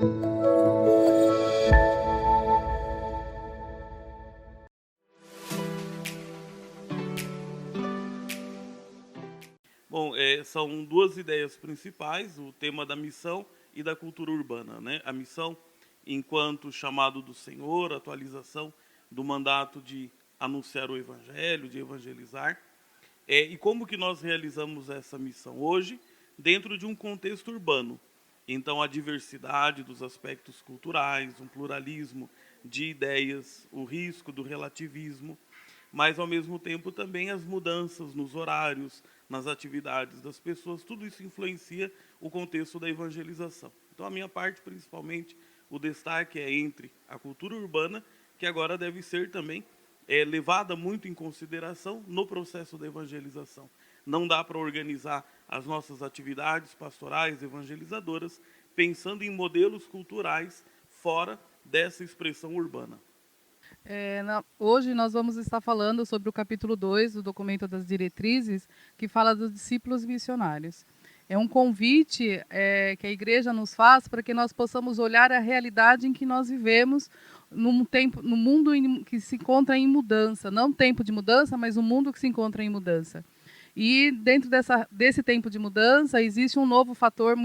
Bom, são duas ideias principais, o tema da missão e da cultura urbana, né? A missão enquanto chamado do Senhor, atualização do mandato de anunciar o evangelho, de evangelizar. E como que nós realizamos essa missão hoje dentro de um contexto urbano? Então, a diversidade dos aspectos culturais, um pluralismo de ideias, o risco do relativismo, mas ao mesmo tempo também as mudanças nos horários, nas atividades das pessoas, tudo isso influencia o contexto da evangelização. Então, a minha parte, principalmente, o destaque é entre a cultura urbana, que agora deve ser também levada muito em consideração no processo da evangelização. Não dá para organizar as nossas atividades pastorais, evangelizadoras, pensando em modelos culturais fora dessa expressão urbana. Hoje nós vamos estar falando sobre o capítulo 2 do documento das diretrizes, que fala dos discípulos missionários. É um convite que a igreja nos faz para que nós possamos olhar a realidade em que nós vivemos no mundo que se encontra em mudança. Não tempo de mudança, mas um mundo que se encontra em mudança. E dentro desse tempo de mudança existe um novo fator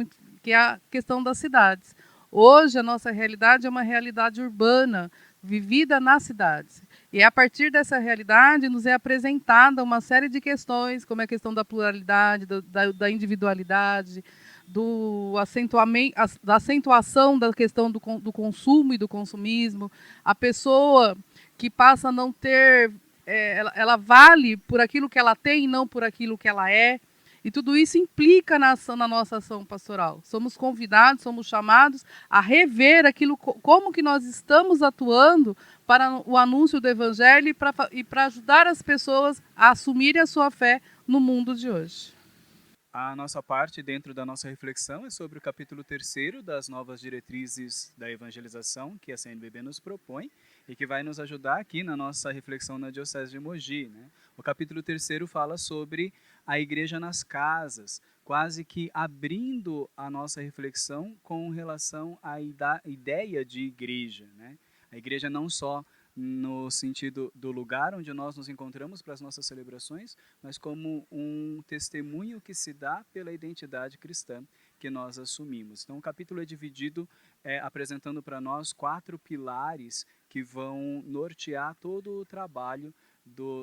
que é a questão das cidades. Hoje a nossa realidade é uma realidade urbana, vivida nas cidades. E a partir dessa realidade nos é apresentada uma série de questões, como a questão da pluralidade, da individualidade, da acentuação da questão do consumo e do consumismo. A pessoa que passa a não ter, ela vale por aquilo que ela tem e não por aquilo que ela é. E tudo isso implica na nossa ação pastoral. Somos convidados, somos chamados a rever aquilo, como que nós estamos atuando para o anúncio do Evangelho e para ajudar as pessoas a assumirem a sua fé no mundo de hoje. A nossa parte dentro da nossa reflexão é sobre o capítulo 3º das novas diretrizes da evangelização que a CNBB nos propõe e que vai nos ajudar aqui na nossa reflexão na Diocese de Mogi, né? O capítulo 3º fala sobre a igreja nas casas, quase que abrindo a nossa reflexão com relação à ideia de igreja, né? A igreja não só no sentido do lugar onde nós nos encontramos para as nossas celebrações, mas como um testemunho que se dá pela identidade cristã que nós assumimos. Então, o capítulo é dividido apresentando para nós 4 pilares que vão nortear todo o trabalho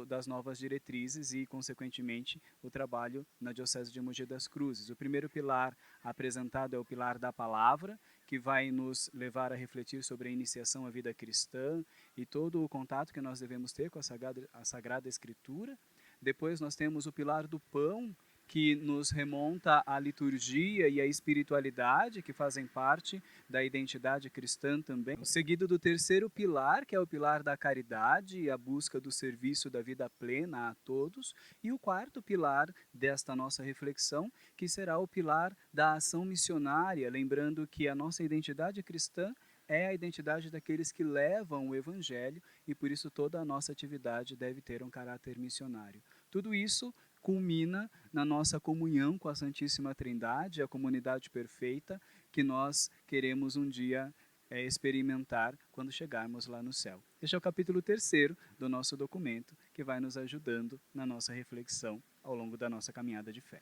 das novas diretrizes e, consequentemente, o trabalho na Diocese de Mogi das Cruzes. O primeiro pilar apresentado é o pilar da palavra, que vai nos levar a refletir sobre a iniciação à vida cristã e todo o contato que nós devemos ter com a Sagrada Escritura. Depois nós temos o pilar do pão, que nos remonta à liturgia e à espiritualidade, que fazem parte da identidade cristã também. Seguido do terceiro pilar, que é o pilar da caridade e a busca do serviço da vida plena a todos. E o quarto pilar desta nossa reflexão, que será o pilar da ação missionária, lembrando que a nossa identidade cristã é a identidade daqueles que levam o Evangelho e por isso toda a nossa atividade deve ter um caráter missionário. Tudo isso culmina na nossa comunhão com a Santíssima Trindade, a comunidade perfeita que nós queremos um dia experimentar quando chegarmos lá no céu. Este é o capítulo 3º do nosso documento, que vai nos ajudando na nossa reflexão ao longo da nossa caminhada de fé.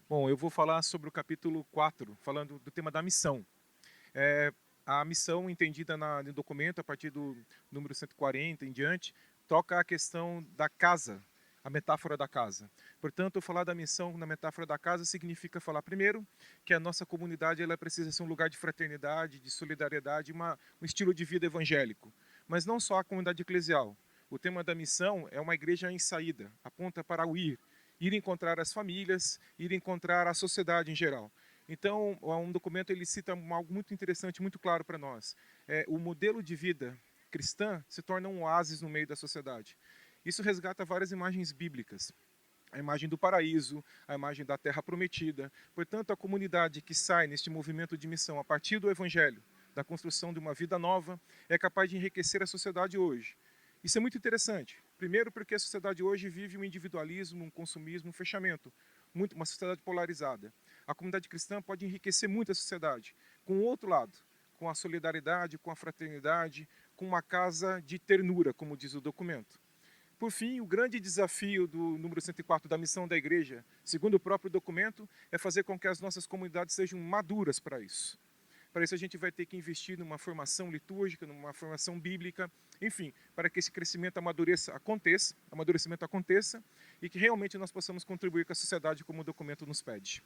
Bom, eu vou falar sobre o capítulo 4, falando do tema da missão. A missão entendida no documento, a partir do número 140 em diante, toca a questão da casa, a metáfora da casa. Portanto, falar da missão na metáfora da casa significa falar, primeiro, que a nossa comunidade ela precisa ser um lugar de fraternidade, de solidariedade, um estilo de vida evangélico. Mas não só a comunidade eclesial. O tema da missão é uma igreja em saída, aponta para o ir encontrar as famílias, ir encontrar a sociedade em geral. Então, um documento ele cita algo muito interessante, muito claro para nós. O modelo de vida cristã se torna um oásis no meio da sociedade. Isso resgata várias imagens bíblicas. A imagem do paraíso, a imagem da terra prometida. Portanto, a comunidade que sai neste movimento de missão a partir do evangelho, da construção de uma vida nova, é capaz de enriquecer a sociedade hoje. Isso é muito interessante. Primeiro porque a sociedade hoje vive um individualismo, um consumismo, um fechamento. Uma sociedade polarizada. A comunidade cristã pode enriquecer muito a sociedade. Com o outro lado, com a solidariedade, com a fraternidade, com uma casa de ternura, como diz o documento. Por fim, o grande desafio do número 104 da missão da igreja, segundo o próprio documento, é fazer com que as nossas comunidades sejam maduras para isso. Para isso a gente vai ter que investir numa formação litúrgica, numa formação bíblica, enfim, para que esse crescimento amadurecimento aconteça e que realmente nós possamos contribuir com a sociedade como o documento nos pede.